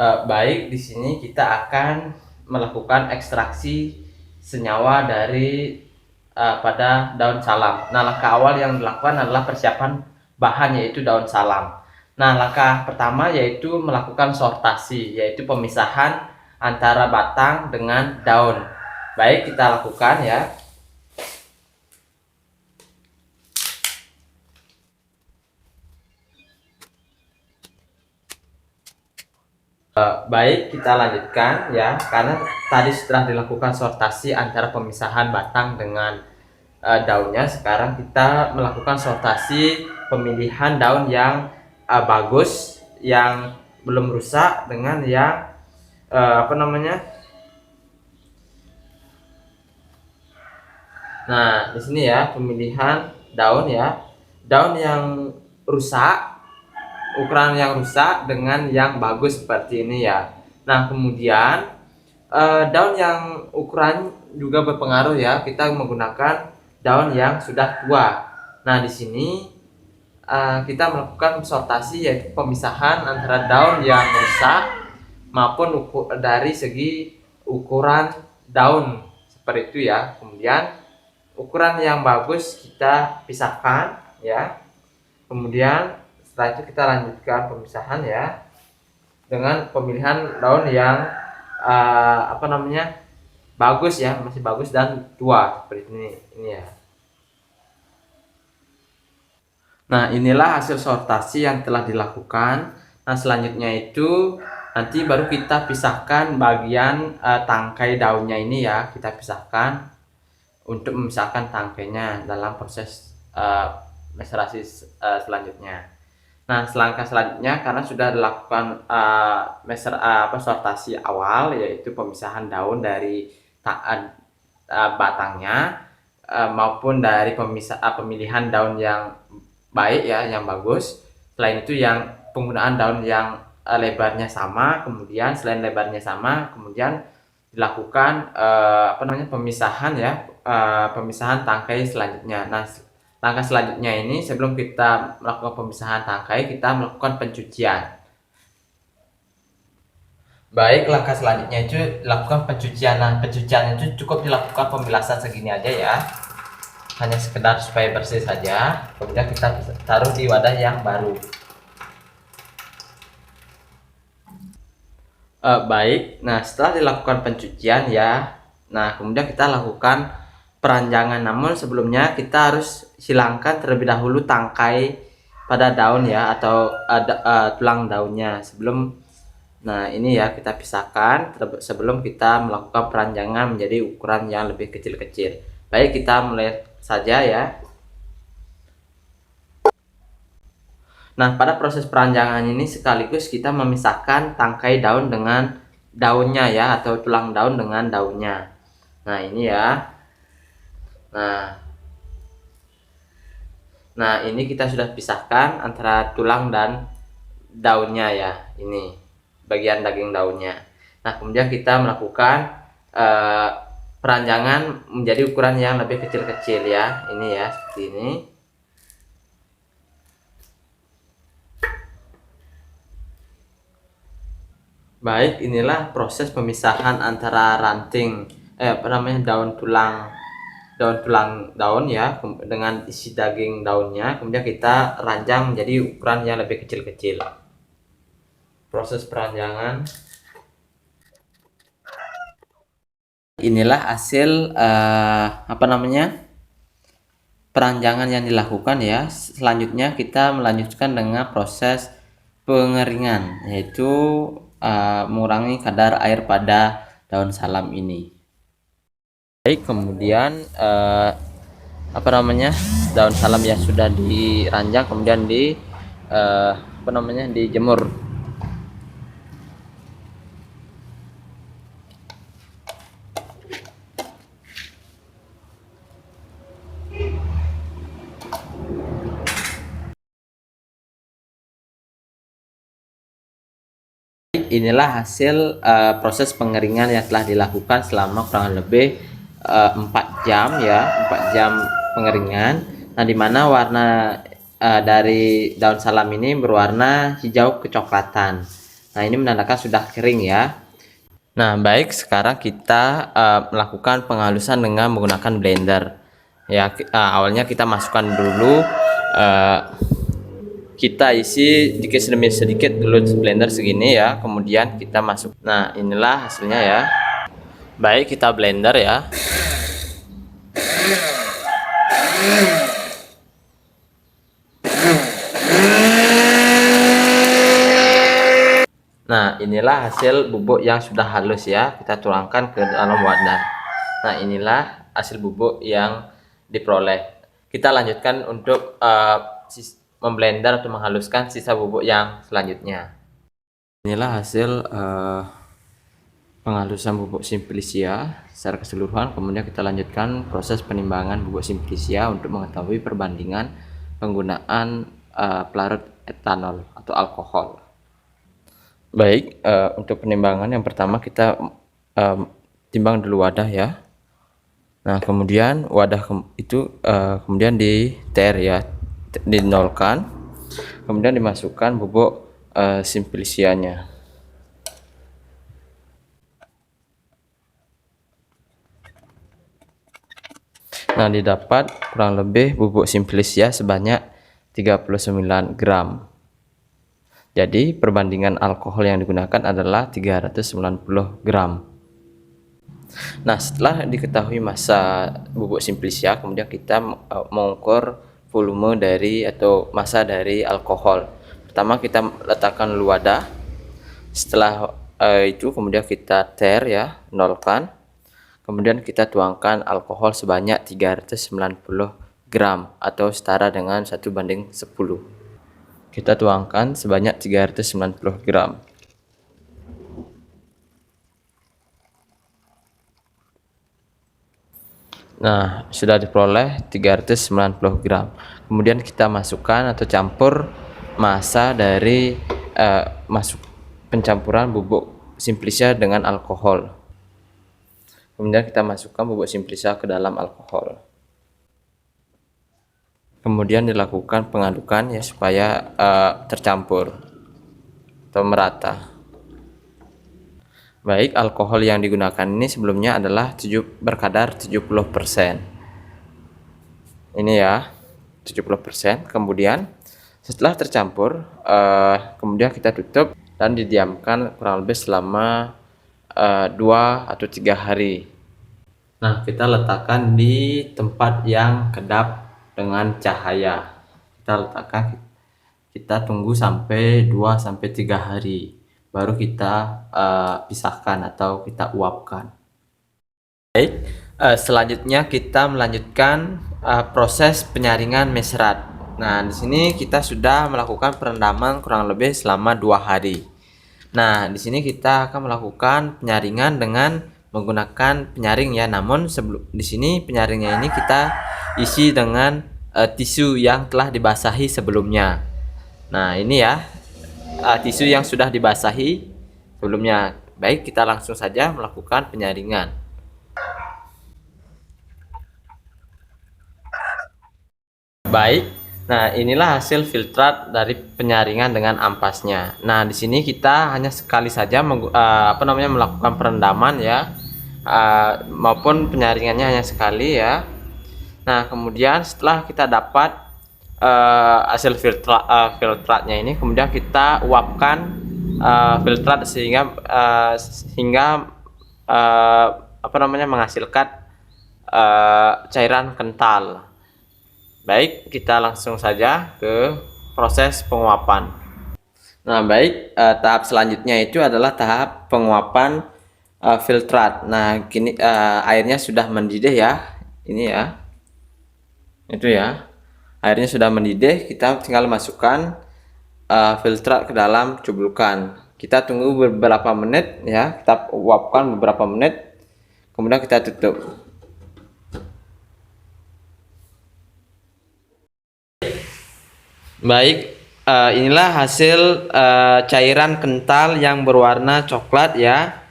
Baik, di sini kita akan melakukan ekstraksi senyawa dari pada daun salam. Nah, langkah awal yang dilakukan adalah persiapan bahan, yaitu daun salam. Nah, langkah pertama yaitu melakukan sortasi, yaitu pemisahan antara batang dengan daun. Baik, kita lakukan ya. Baik, kita lanjutkan ya, karena tadi setelah dilakukan sortasi antara pemisahan batang dengan daunnya, sekarang kita melakukan sortasi pemilihan daun yang bagus, yang belum rusak dengan yang apa namanya. Nah, di sini ya pemilihan daun ya, daun yang rusak, ukuran yang rusak dengan yang bagus seperti ini ya. Nah, kemudian daun yang ukuran juga berpengaruh ya. Kita menggunakan daun yang sudah tua. Nah, di sini kita melakukan sortasi, yaitu pemisahan antara daun yang rusak maupun dari segi ukuran daun seperti itu ya. Kemudian ukuran yang bagus kita pisahkan ya. Kemudian setelah itu kita lanjutkan pemisahan ya, dengan pemilihan daun yang apa namanya, bagus ya, masih bagus dan tua seperti ini ya. Nah, inilah hasil sortasi yang telah dilakukan. Nah, selanjutnya itu nanti baru kita pisahkan bagian tangkai daunnya ini ya, kita pisahkan untuk memisahkan tangkainya dalam proses macerasi selanjutnya. Nah, selangkah selanjutnya karena sudah dilakukan sortasi awal, yaitu pemisahan daun dari batangnya maupun dari pemilihan daun yang baik ya, yang bagus. Selain itu yang penggunaan daun yang lebarnya sama, kemudian selain lebarnya sama, kemudian dilakukan pemisahan ya, pemisahan tangkai selanjutnya. Nah, langkah selanjutnya ini, sebelum kita melakukan pemisahan tangkai, kita melakukan pencucian. Baik, langkah selanjutnya itu dilakukan pencucian. Nah, pencucian itu cukup dilakukan pembilasan segini aja ya, hanya sekedar supaya bersih saja. Kemudian kita taruh di wadah yang baru. Baik, nah setelah dilakukan pencucian ya, nah kemudian kita lakukan peranjangan. Namun sebelumnya kita harus hilangkan terlebih dahulu tangkai pada daun ya, atau tulang daunnya sebelum. Nah, ini ya kita pisahkan sebelum kita melakukan peranjangan menjadi ukuran yang lebih kecil-kecil. Baik, kita mulai saja ya. Nah, pada proses peranjangan ini sekaligus kita memisahkan tangkai daun dengan daunnya ya, atau tulang daun dengan daunnya. Nah, ini ya. Nah, ini kita sudah pisahkan antara tulang dan daunnya ya. Ini bagian daging daunnya. Nah, kemudian kita melakukan peranjangan menjadi ukuran yang lebih kecil-kecil ya. Ini ya, seperti ini. Baik, inilah proses pemisahan antara ranting daun tulang daun ya, dengan isi daging daunnya. Kemudian kita ranjang menjadi ukuran yang lebih kecil-kecil. Proses peranjangan. Inilah hasil peranjangan yang dilakukan ya. Selanjutnya kita melanjutkan dengan proses pengeringan, yaitu mengurangi kadar air pada daun salam ini. Baik, kemudian daun salam yang sudah diranjang kemudian dijemur. Inilah hasil proses pengeringan yang telah dilakukan selama kurang lebih 4 jam ya, 4 jam pengeringan. Nah, dimana warna dari daun salam ini berwarna hijau kecoklatan. Nah, ini menandakan sudah kering ya. Nah, baik, sekarang kita melakukan penghalusan dengan menggunakan blender. Ya, awalnya kita masukkan dulu, kita isi sedikit demi sedikit dulu blender segini ya, kemudian kita masuk. Nah, inilah hasilnya ya. Baik, kita blender ya. Nah, inilah hasil bubuk yang sudah halus ya. Kita tuangkan ke dalam wadah. Nah, inilah hasil bubuk yang diperoleh. Kita lanjutkan untuk memblender atau menghaluskan sisa bubuk yang selanjutnya. Inilah hasil penghalusan bubuk simplicia secara keseluruhan. Kemudian kita lanjutkan proses penimbangan bubuk simplicia untuk mengetahui perbandingan penggunaan pelarut etanol atau alkohol. Baik, untuk penimbangan yang pertama kita timbang dulu wadah ya. Nah, kemudian wadah itu kemudian di TR ya, dinolkan, kemudian dimasukkan bubuk simplicianya. Nah, didapat kurang lebih bubuk simplicia sebanyak 39 gram. Jadi perbandingan alkohol yang digunakan adalah 390 gram. Nah, setelah diketahui massa bubuk simplicia, kemudian kita mengukur volume dari atau massa dari alkohol. Pertama kita letakkan dulu wadah. Setelah itu kemudian kita TR ya, nolkan. Kemudian kita tuangkan alkohol sebanyak 390 gram atau setara dengan 1:10. Kita tuangkan sebanyak 390 gram. Nah, sudah diperoleh 390 gram. Kemudian kita masukkan atau campur massa dari pencampuran bubuk simplicia dengan alkohol. Kemudian kita masukkan bubuk simplicia ke dalam alkohol. Kemudian dilakukan pengadukan ya supaya tercampur atau merata. Baik, alkohol yang digunakan ini sebelumnya adalah berkadar 70%. Ini ya, 70%. Kemudian setelah tercampur, kemudian kita tutup dan didiamkan kurang lebih selama 2 atau 3 hari. Nah, kita letakkan di tempat yang kedap dengan cahaya. Kita tunggu sampai 2 sampai 3 hari. Baru kita pisahkan atau kita uapkan. Baik, selanjutnya kita melanjutkan proses penyaringan meserat. Nah, di sini kita sudah melakukan perendaman kurang lebih selama 2 hari. Nah, di sini kita akan melakukan penyaringan dengan menggunakan penyaring ya. Namun di sini penyaringnya ini kita isi dengan tisu yang telah dibasahi sebelumnya. Nah, ini ya. Tisu yang sudah dibasahi sebelumnya. Baik, kita langsung saja melakukan penyaringan. Baik, nah inilah hasil filtrat dari penyaringan dengan ampasnya. Nah, di sini kita hanya sekali saja melakukan perendaman ya, maupun penyaringannya hanya sekali ya. Nah, kemudian setelah kita dapat hasil filtratnya ini, kemudian kita uapkan filtrat sehingga menghasilkan cairan kental. Baik, kita langsung saja ke proses penguapan. Nah, baik, tahap selanjutnya itu adalah tahap penguapan filtrat. Nah, kini airnya sudah mendidih ya. Ini ya. Itu ya. Airnya sudah mendidih, kita tinggal masukkan filtrat ke dalam cublukan. Kita tunggu beberapa menit ya, kita uapkan beberapa menit, kemudian kita tutup. Baik, inilah hasil cairan kental yang berwarna coklat ya.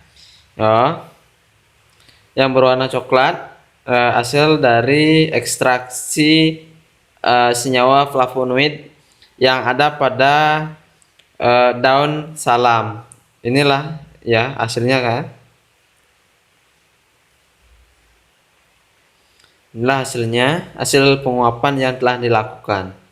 Yang berwarna coklat, hasil dari ekstraksi senyawa flavonoid yang ada pada daun salam Inilah ya hasilnya kan. Inilah hasilnya, hasil penguapan yang telah dilakukan.